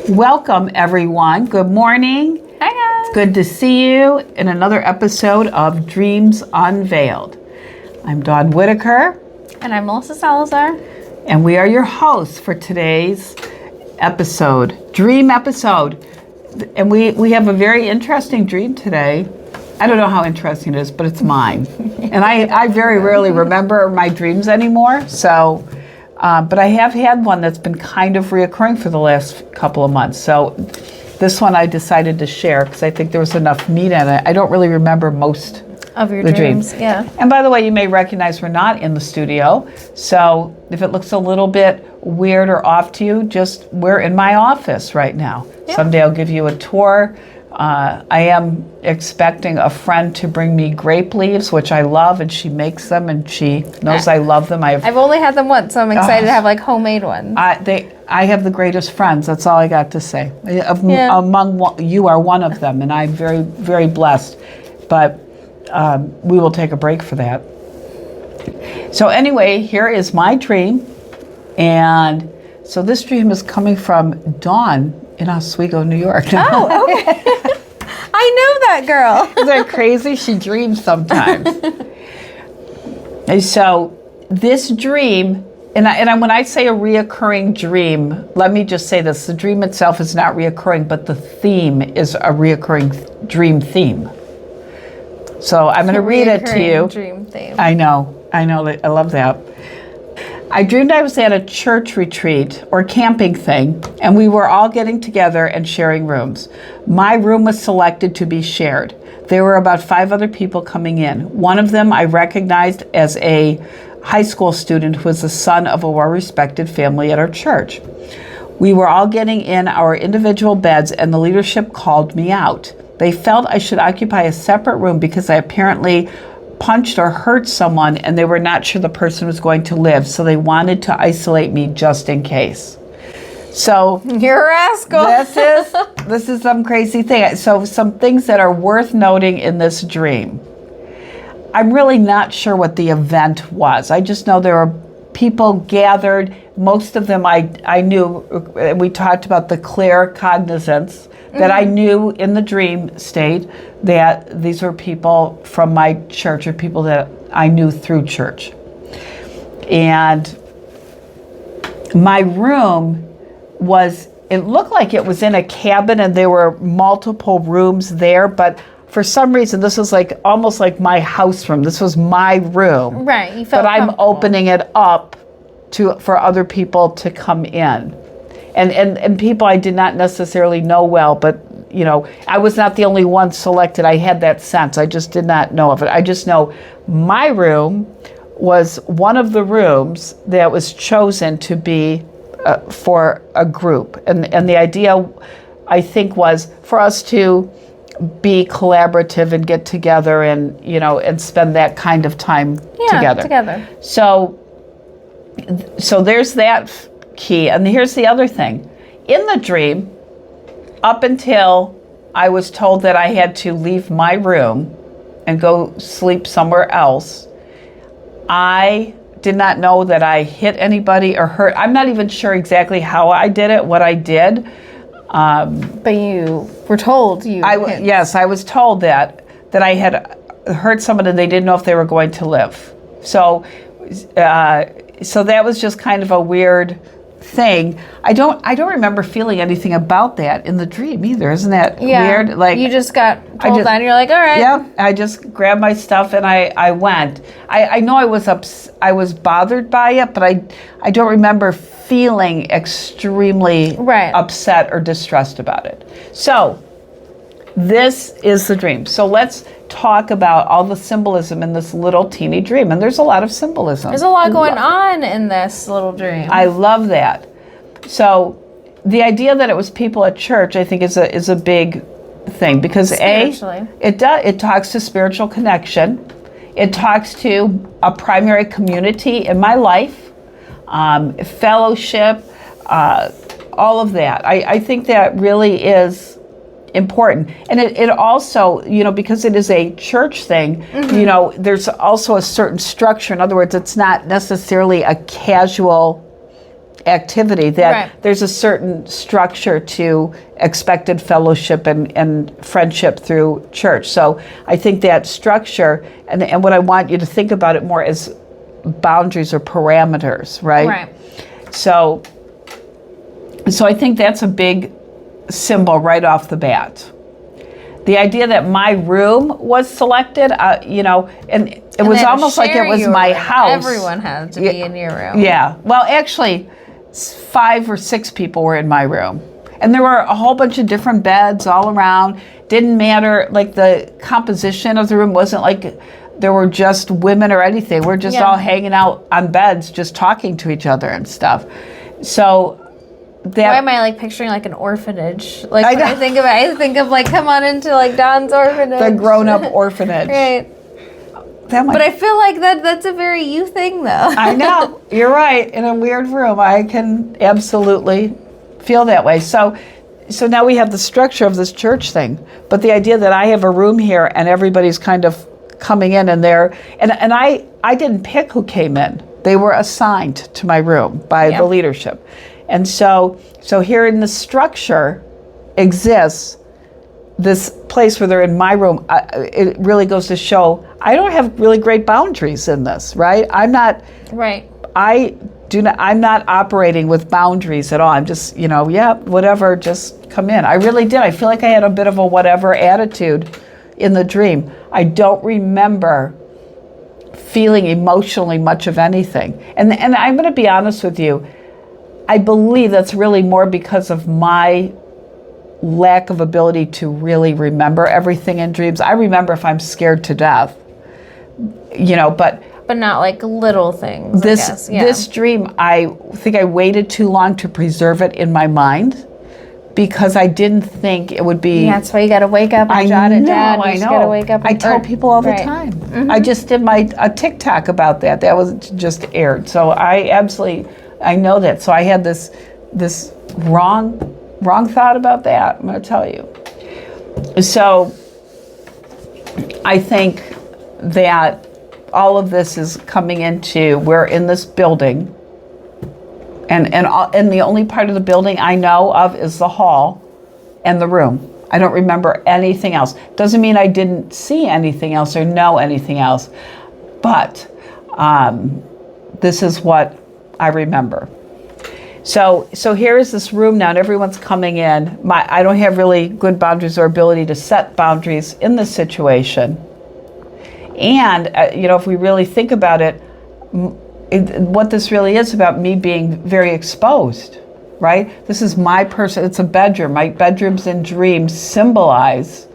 Welcome, everyone. Good morning. Hi, guys. It's good to see you in another episode of Dreams Unveiled. I'm Daun Whittaker. And I'm Melissa Salazar. And we are your hosts for today's episode, dream episode. And we have a very interesting dream today. I don't know how interesting it is, but it's mine. And I very rarely remember my dreams anymore. So, but I have had one that's been kind of reoccurring for the last couple of months. So this one I decided to share because I think there was enough meat in it. I don't really remember most of your the dreams. Yeah. And by the way, you may recognize we're not in the studio. So if it looks a little bit weird or off to you, we're in my office right now. Yeah. Someday I'll give you a tour. I am expecting a friend to bring me grape leaves, which I love, and she makes them, and she knows I love them. I've only had them once, so I'm excited to have like homemade ones. I have the greatest friends. That's all I got to say. Among you are one of them, and I'm very, very blessed. But we will take a break for that. So anyway, here is my dream, and so this dream is coming from Dawn in Oswego, New York. Oh, okay. I know that girl. Isn't that crazy? She dreams sometimes. And so this dream, and when I say a reoccurring dream, let me just say this. The dream itself is not reoccurring, but the theme is a reoccurring dream theme. So I'm going to read it to you. Dream theme. I know. I love that. I dreamed I was at a church retreat or camping thing, and we were all getting together and sharing rooms. My room was selected to be shared. There were about 5 other people coming in. One of them I recognized as a high school student who was the son of a well-respected family at our church. We were all getting in our individual beds, and the leadership called me out. They felt I should occupy a separate room because I apparently punched or hurt someone, and they were not sure the person was going to live, so they wanted to isolate me just in case. So you're a rascal. This is some crazy thing. So some things that are worth noting in this dream. I'm really not sure what the event was. I just know there were people gathered. Most of them I knew. We talked about the clear cognizance that I knew in the dream state that these were people from my church or people that I knew through church. And my room it looked like it was in a cabin and there were multiple rooms there, but for some reason this was almost like my house room. This was my room. Right, you felt But I'm opening it up for other people to come in. And people I did not necessarily know well, but I was not the only one selected. I had that sense. I just did not know of it. I just know my room was one of the rooms that was chosen to be for a group. And the idea, I think, was for us to be collaborative and get together and, and spend that kind of time together. So there's that key. And here's the other thing. In the dream, up until I was told that I had to leave my room and go sleep somewhere else, I did not know that I hit anybody or hurt. I'm not even sure exactly how I did it, what I did. But you were told Yes, I was told that I had hurt someone and they didn't know if they were going to live. So that was just kind of a weird thing. I don't remember feeling anything about that in the dream either. Isn't that weird? Like, you just got told that and you're like, all right. Yeah, I just grabbed my stuff and I went. I know I was bothered by it, but I don't remember feeling extremely upset or distressed about it. So this is the dream. So let's talk about all the symbolism in this little teeny dream. And there's a lot of symbolism. There's a lot going on in this little dream. I love that. So the idea that it was people at church, I think, is a big thing because it talks to spiritual connection. It talks to a primary community in my life, fellowship, all of that. I think that really is important. And it also, because it is a church thing, there's also a certain structure. In other words, it's not necessarily a casual activity, that Right. there's a certain structure to expected fellowship and friendship through church. So I think that structure, and what I want you to think about it more as boundaries or parameters, right? Right. So I think that's a big symbol right off the bat. The idea that my room was selected, and it was then almost like it share was your my room. house. Everyone had to be in your room. Yeah. Well, actually, 5 or 6 people were in my room. And there were a whole bunch of different beds all around. Didn't matter, like the composition of the room wasn't like there were just women or anything. We're just Yeah. all hanging out on beds, just talking to each other and stuff. So that... Why am I like picturing like an orphanage? Like I when I know. think of like, come on into like Dawn's orphanage. the grown-up orphanage. Right. That might... But I feel like that's a very you thing though. I know. You're right. In a weird room, I can absolutely feel that way. So now we have the structure of this church thing, but the idea that I have a room here and everybody's kind of coming in and there, and I didn't pick who came in. They were assigned to my room by the leadership. And so here in the structure exists this place where they're in my room. It really goes to show I don't have really great boundaries in this, right? I'm not operating with boundaries at all. I'm just, whatever, just come in. I really did. I feel like I had a bit of a whatever attitude in the dream. I don't remember feeling emotionally much of anything. And I'm going to be honest with you. I believe that's really more because of my lack of ability to really remember everything in dreams. I remember if I'm scared to death, but not like little things. This dream, I think I waited too long to preserve it in my mind because I didn't think it would be... Yeah, that's why you got to wake up and jot it down. I know. Got to wake up. I tell people all the right. time. Mm-hmm. I just did a TikTok about that. That was just aired. So I know that. So I had this wrong thought about that. I'm going to tell you. So I think that all of this is coming into, we're in this building, and the only part of the building I know of is the hall and the room. I don't remember anything else. Doesn't mean I didn't see anything else or know anything else, but this is what I remember. So here is this room now, and everyone's coming in. I don't have really good boundaries or ability to set boundaries in this situation. And, if we really think about it, what this really is about me being very exposed, right? This is my person. It's a bedroom. My bedrooms and dreams symbolize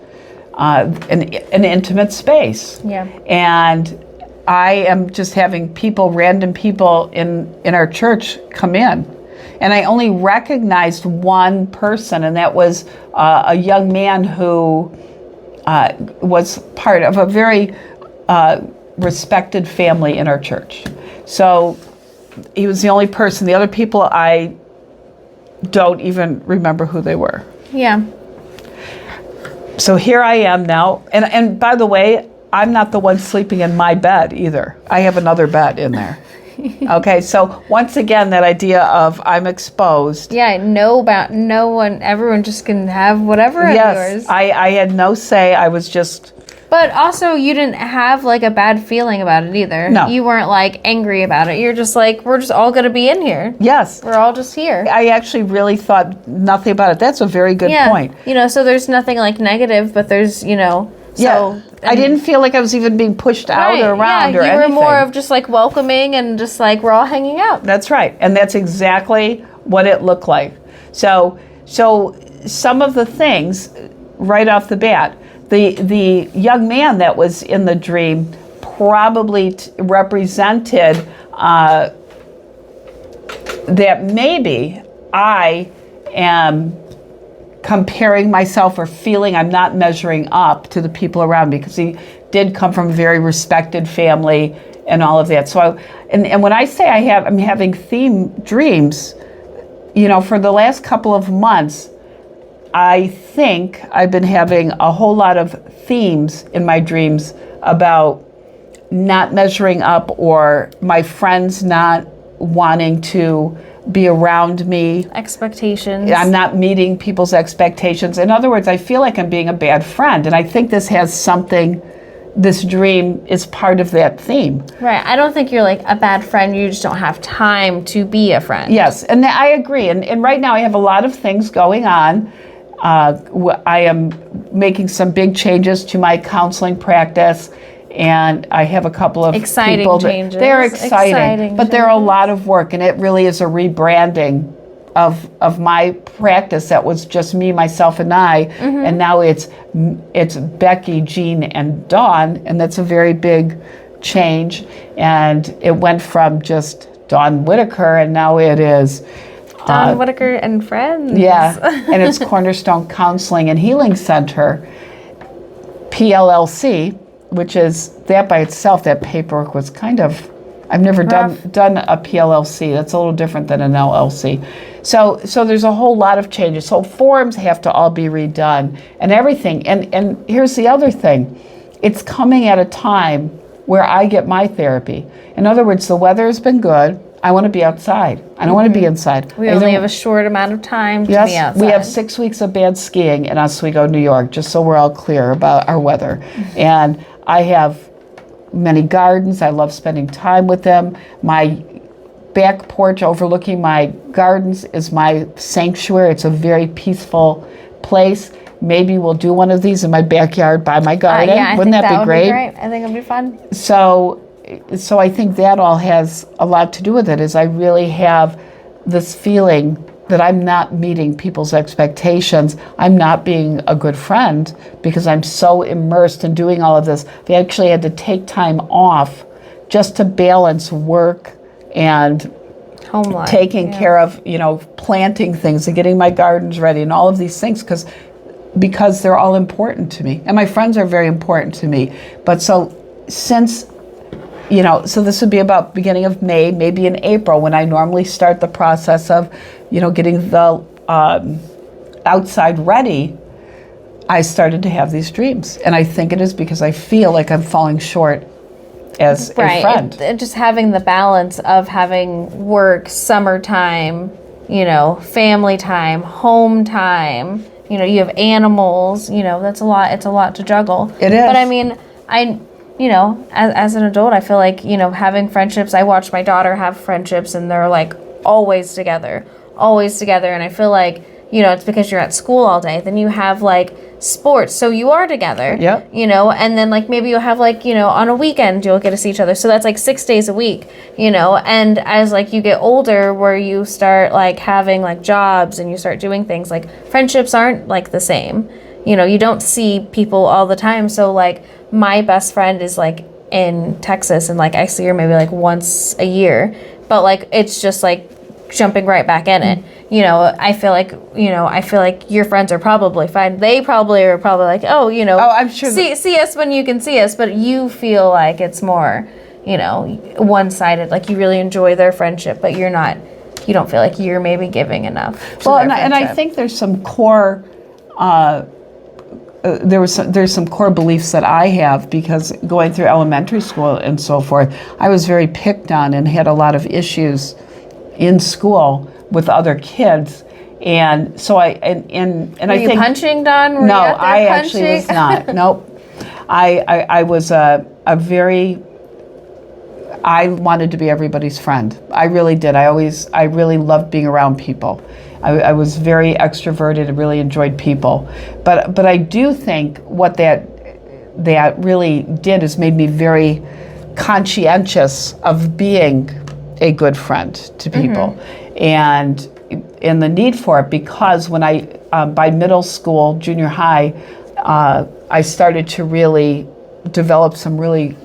an intimate space. Yeah. And I am just having random people in our church come in. And I only recognized one person, and that was a young man who was part of a very respected family in our church. So he was the only person. The other people, I don't even remember who they were. Yeah. So here I am now. And by the way, I'm not the one sleeping in my bed either. I have another bed in there. Okay, so once again, that idea of I'm exposed. Yeah, I know about no one. Everyone just can have whatever of yours. I had no say. I was just... But also, you didn't have like a bad feeling about it either. No. You weren't like angry about it. You're just like, we're just all going to be in here. Yes. We're all just here. I actually really thought nothing about it. That's a very good point. So there's nothing like negative, but there's, I didn't feel like I was even being pushed out or around or anything. You were more of just like welcoming and just like we're all hanging out. That's right. And that's exactly what it looked like. So some of the things right off the bat, the young man that was in the dream probably represented that maybe I am comparing myself or feeling I'm not measuring up to the people around me, because he did come from a very respected family and all of that. So and when I say I'm having theme dreams, for the last couple of months, I think I've been having a whole lot of themes in my dreams about not measuring up, or my friends not wanting to be around me. Expectations. I'm not meeting people's expectations. In other words, I feel like I'm being a bad friend. And I think this has something, this dream is part of that theme. Right. I don't think you're like a bad friend. You just don't have time to be a friend. Yes, and I agree. And right now I have a lot of things going on. I am making some big changes to my counseling practice. And I have a couple of exciting people changes. They're exciting, but they're a lot of work, and it really is a rebranding of my practice that was just me, myself, and I, and now it's Becky, Jean, and Daun, and that's a very big change. And it went from just Daun Whittaker, and now it is Daun Whittaker and Friends. Yeah, and it's Cornerstone Counseling and Healing Center, PLLC. Which is, that by itself, that paperwork was kind of, I've never done a PLLC. That's a little different than an LLC. So there's a whole lot of changes. So forms have to all be redone and everything. And here's the other thing. It's coming at a time where I get my therapy. In other words, the weather has been good. I want to be outside. I don't want to be inside. We only have a short amount of time to be outside. We have 6 weeks of bad skiing in Oswego, New York, just so we're all clear about our weather. And I have many gardens. I love spending time with them. My back porch overlooking my gardens is my sanctuary. It's a very peaceful place. Maybe we'll do one of these in my backyard by my garden. Wouldn't that be great? I think it'd be fun. So I think that all has a lot to do with it, is I really have this feeling that I'm not meeting people's expectations. I'm not being a good friend because I'm so immersed in doing all of this. They actually had to take time off just to balance work and home life, taking care of, planting things and getting my gardens ready and all of these things because they're all important to me. And my friends are very important to me. But so this would be about beginning of May, maybe in April, when I normally start the process of, getting the outside ready. I started to have these dreams. And I think it is because I feel like I'm falling short as a friend. Just having the balance of having work, summertime, family time, home time, you have animals, that's a lot. It's a lot to juggle. It is. But I mean, as an adult, I feel like, having friendships, I watch my daughter have friendships and they're like always together. And I feel like, it's because you're at school all day. Then you have like sports. So you are together, Yep. And then like maybe you'll have like, on a weekend, you'll get to see each other. So that's like 6 days a week, and as like you get older where you start like having like jobs and you start doing things, like friendships aren't like the same. You don't see people all the time. So like my best friend is like in Texas and like I see her maybe like once a year, but like it's just like jumping right back in it. I feel like your friends are probably fine. They probably are like, I'm sure see us when you can see us, but you feel like it's more, one-sided, like you really enjoy their friendship, but you don't feel like you're maybe giving enough to their and I think there's some core there's some core beliefs that I have, because going through elementary school and so forth, I was very picked on and had a lot of issues in school with other kids. And so I think punching, Daun? No, I actually was not. Nope. I was a very, I wanted to be everybody's friend. I really did. I really loved being around people. I was very extroverted and really enjoyed people. But I do think what that really did is made me very conscientious of being a good friend to people, and the need for it, because when I by middle school, junior high, I started to really develop some really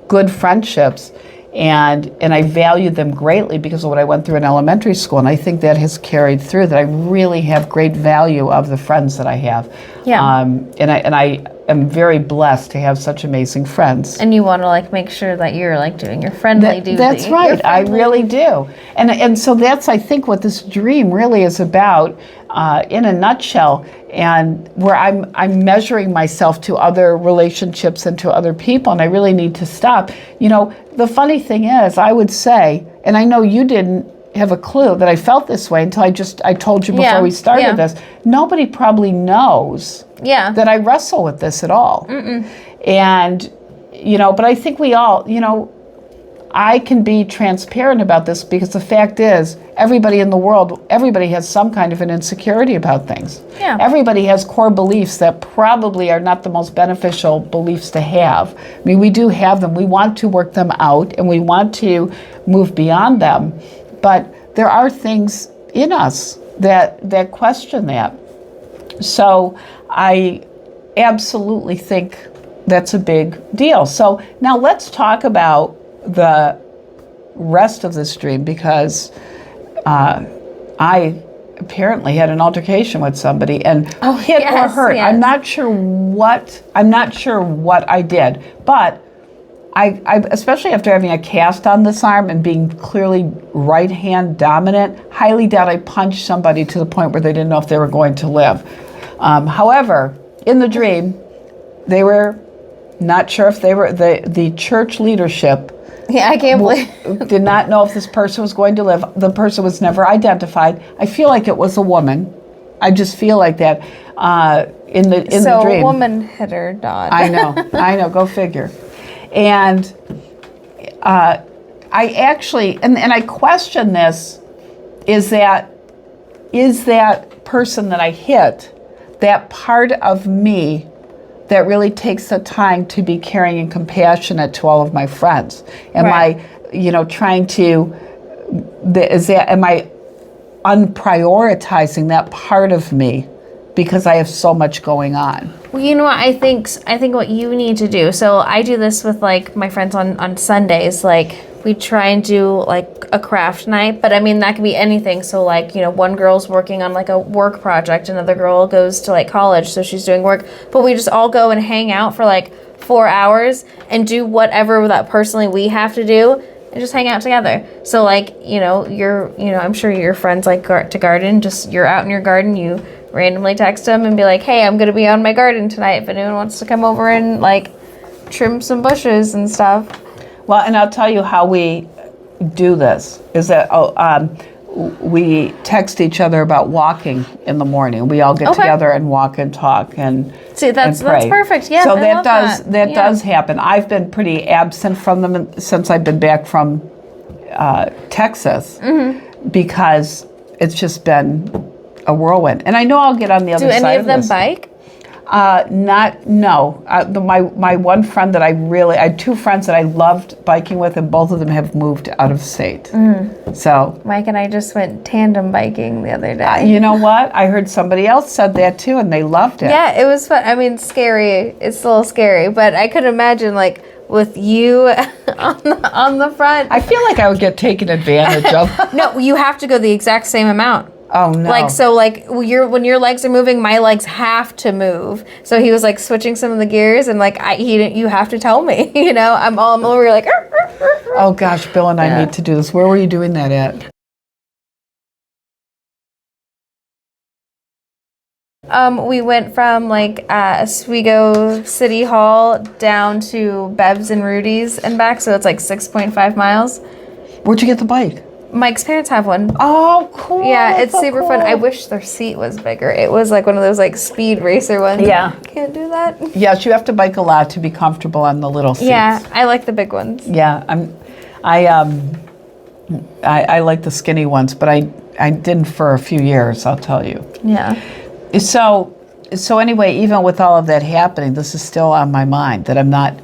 good friendships, and I valued them greatly because of what I went through in elementary school, and I think that has carried through, that I really have great value of the friends that I have. Yeah. And I am very blessed to have such amazing friends. And you want to like make sure that you're like doing your friendly duty. That's right. I really do. And so that's, I think, what this dream really is about, in a nutshell, and where I'm measuring myself to other relationships and to other people, and I really need to stop. The funny thing is, I would say, and I know you didn't have a clue that I felt this way until I told you before we started this. Nobody probably knows that I wrestle with this at all. And, but I think we all, I can be transparent about this because the fact is everybody in the world, everybody has some kind of an insecurity about things. Yeah. Everybody has core beliefs that probably are not the most beneficial beliefs to have. I mean, we do have them. We want to work them out and we want to move beyond them. But there are things in us that question that. So I absolutely think that's a big deal. So now let's talk about the rest of this dream, because I apparently had an altercation with somebody and hit or hurt. Yes. I'm not sure what I did, but I especially after having a cast on this arm and being clearly right hand dominant, highly doubt I punched somebody to the point where they didn't know if they were going to live. However, in the dream, they were not sure if they were the church leadership. Yeah, I can't believe. Did not know if this person was going to live. The person was never identified. I feel like it was a woman. I just feel like that in the dream. So a woman hit her, Dawn. I know. Go figure. And I actually, and I question this: is that person that I hit that part of me that really takes the time to be caring and compassionate to all of my friends? Am I, trying to, am I unprioritizing that part of me because I have so much going on? Well, you know what, I think what you need to do, so I do this with like my friends on Sundays, like we try and do like a craft night, but I mean that can be anything. So like, one girl's working on like a work project, another girl goes to like college, so she's doing work, but we just all go and hang out for like 4 hours and do whatever that personally we have to do and just hang out together. So like, I'm sure your friends like to garden, just you're out in your garden, you randomly text them and be like, hey, I'm gonna be on my garden tonight if anyone wants to come over and like trim some bushes and stuff. Well, and I'll tell you how we do this, is that we text each other about walking in the morning. We all get together and walk and talk and see, that's pray. That's perfect. Yeah. So that does happen. I've been pretty absent from them since I've been back from Texas because it's just been a whirlwind. And I know I'll get on the other side of this. Do any of them bike? No. My one friend that I had two friends that I loved biking with, and both of them have moved out of state. So Mike and I just went tandem biking the other day. you know what? I heard somebody else said that too, and they loved it. Yeah, it was fun. I mean, scary. It's a little scary, but I could imagine like with you on the front. I feel like I would get taken advantage of. No, you have to go the exact same amount. Oh no! When your legs are moving, my legs have to move. So he was like switching some of the gears, and like you have to tell me. I'm over here like. Oh gosh, Bill and I need to do this. Where were you doing that at? We went from like Oswego City Hall down to Bev's and Rudy's and back, so it's like 6.5 miles. Where'd you get the bike? Mike's parents have one. Oh, cool. Yeah, it's so super cool. fun. I wish their seat was bigger. It was like one of those like speed racer ones. Yeah. Can't do that. Yes, you have to bike a lot to be comfortable on the little seats. Yeah, I like the big ones. Yeah, I like the skinny ones, but I didn't for a few years, I'll tell you. Yeah. So anyway, even with all of that happening, this is still on my mind, that I'm not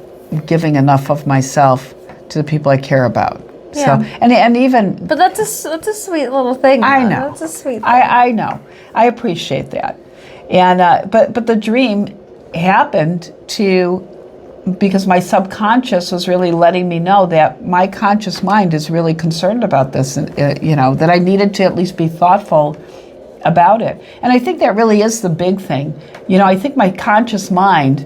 giving enough of myself to the people I care about. Yeah. So and even. But that's a sweet little thing. I know. That's a sweet thing. I know. I appreciate that. And but the dream happened because my subconscious was really letting me know that my conscious mind is really concerned about this, and that I needed to at least be thoughtful about it. And I think that really is the big thing. I think my conscious mind,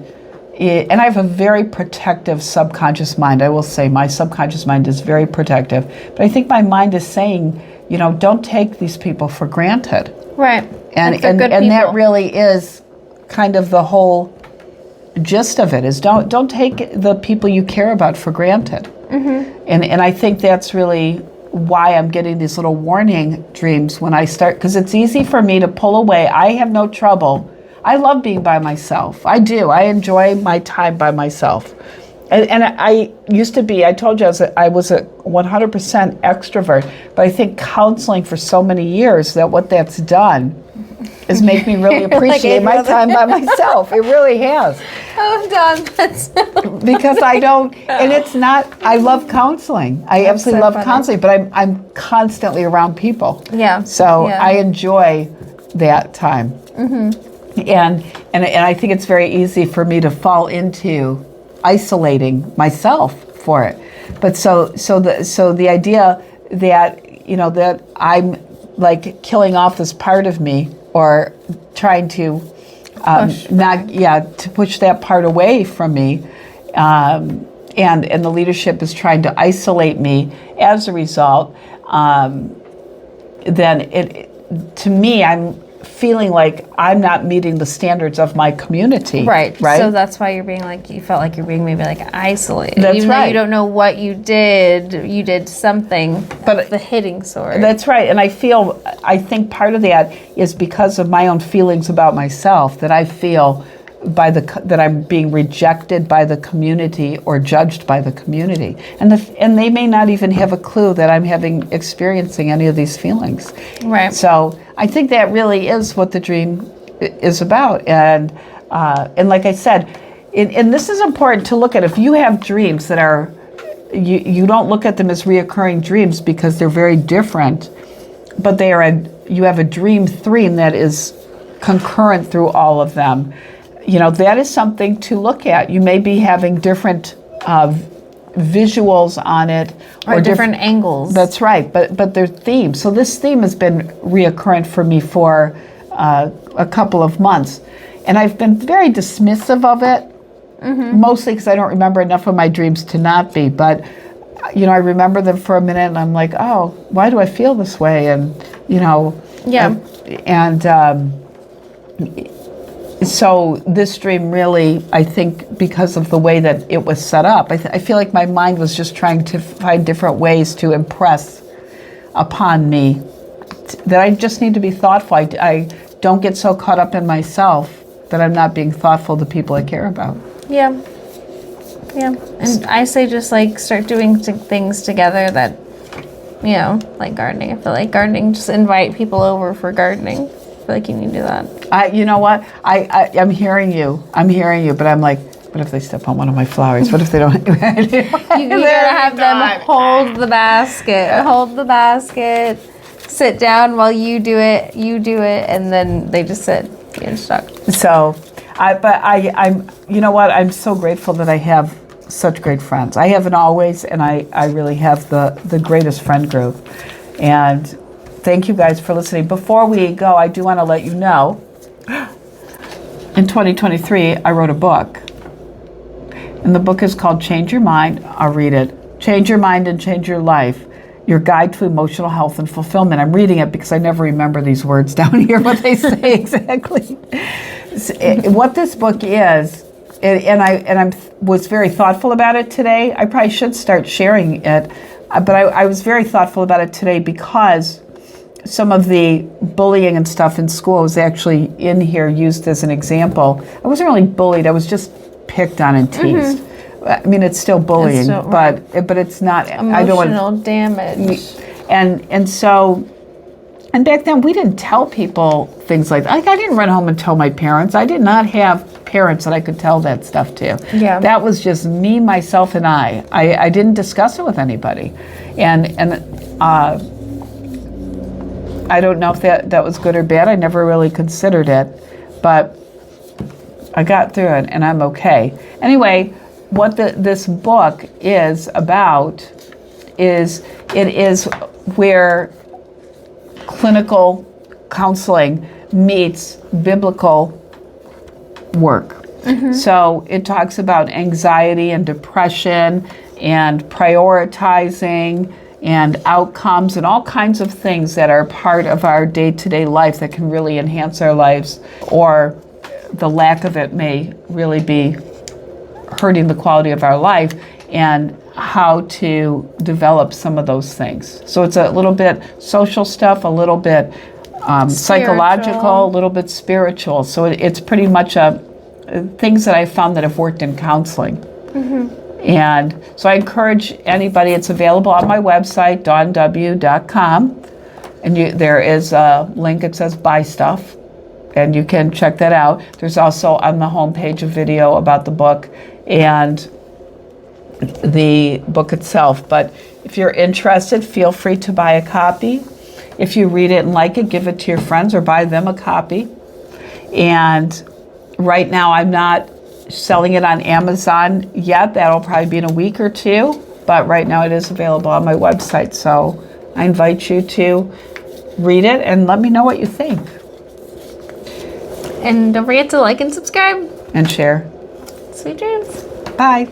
and I have a very protective subconscious mind. I will say my subconscious mind is very protective. But I think my mind is saying, don't take these people for granted. Right. And that really is kind of the whole gist of it, is don't take the people you care about for granted. Mm-hmm. And I think that's really why I'm getting these little warning dreams when I start, because it's easy for me to pull away. I have no trouble. I love being by myself. I do. I enjoy my time by myself. And I used to be, I told you I was a 100% extrovert, but I think counseling for so many years that what that's done is make me really appreciate my time by myself. It really has. Oh, Dawn, that's Because I don't, and it's not, I love counseling. I absolutely love counseling, but I'm constantly around people. Yeah. So I enjoy that time. And I think it's very easy for me to fall into isolating myself for it. But so the idea that, you know, that I'm like killing off this part of me or trying to to push that part away from me, and the leadership is trying to isolate me as a result, then to me, I'm feeling like I'm not meeting the standards of my community. Right. Right. So that's why you're being like, you felt like you're being maybe like isolated. That's Even right. though you don't know what you did something. But the hitting sword. That's right. And I think part of that is because of my own feelings about myself, that I feel that I'm being rejected by the community or judged by the community. And they may not even have a clue that I'm experiencing any of these feelings. Right. So I think that really is what the dream is about. And like I said, and this is important to look at. If you have dreams that are, you don't look at them as reoccurring dreams because they're very different, but you have a dream theme that is concurrent through all of them. You know, that is something to look at. You may be having different visuals on it. Or different angles. That's right, but they're themes. So this theme has been reoccurrent for me for a couple of months. And I've been very dismissive of it, mostly because I don't remember enough of my dreams to not be. But, you know, I remember them for a minute and I'm like, oh, why do I feel this way? And, you know. Yeah. So this dream really, I think, because of the way that it was set up, I feel like my mind was just trying to find different ways to impress upon me that I just need to be thoughtful. I don't get so caught up in myself that I'm not being thoughtful to people I care about. Yeah. Yeah. And I say just like start doing things together that, you know, like gardening. I feel like gardening, just invite people over for gardening. I feel like you need to do that. You know what? I'm hearing you, but I'm like, what if they step on one of my flowers? What if they don't? You gotta have them hold the basket, sit down while you do it, and then they just sit, get stuck. So, I'm, you know what? I'm so grateful that I have such great friends. I haven't always, and I really have the greatest friend group. And thank you guys for listening. Before we go, I do want to let you know, in 2023, I wrote a book. And the book is called Change Your Mind. I'll read it. Change Your Mind and Change Your Life. Your Guide to Emotional Health and Fulfillment. I'm reading it because I never remember these words down here, what they say exactly. What this book is, and I was very thoughtful about it today. I probably should start sharing it, but I was very thoughtful about it today because some of the bullying and stuff in school was actually in here used as an example. I wasn't really bullied. I was just picked on and teased. Mm-hmm. I mean, it's still bullying, but it's not. Emotional damage. And so, and back then we didn't tell people things like that. Like I didn't run home and tell my parents. I did not have parents that I could tell that stuff to. Yeah. That was just me, myself, and I. I didn't discuss it with anybody, and I don't know if that was good or bad. I never really considered it, but I got through it and I'm okay. Anyway, what this book is about is where clinical counseling meets biblical work. Mm-hmm. So it talks about anxiety and depression and prioritizing and outcomes and all kinds of things that are part of our day-to-day life that can really enhance our lives, or the lack of it may really be hurting the quality of our life. And how to develop some of those things. So it's a little bit social stuff, a little bit psychological, a little bit spiritual. So it's pretty much things that I found that have worked in counseling. And so I encourage anybody, it's available on my website, daunw.com. And there is a link, it says buy stuff. And you can check that out. There's also on the homepage a video about the book and the book itself. But if you're interested, feel free to buy a copy. If you read it and like it, give it to your friends or buy them a copy. And right now I'm not selling it on Amazon yet. That'll probably be in a week or two. But right now it is available on my website. So I invite you to read it and let me know what you think. And don't forget to like and subscribe. And share. Sweet dreams. Bye.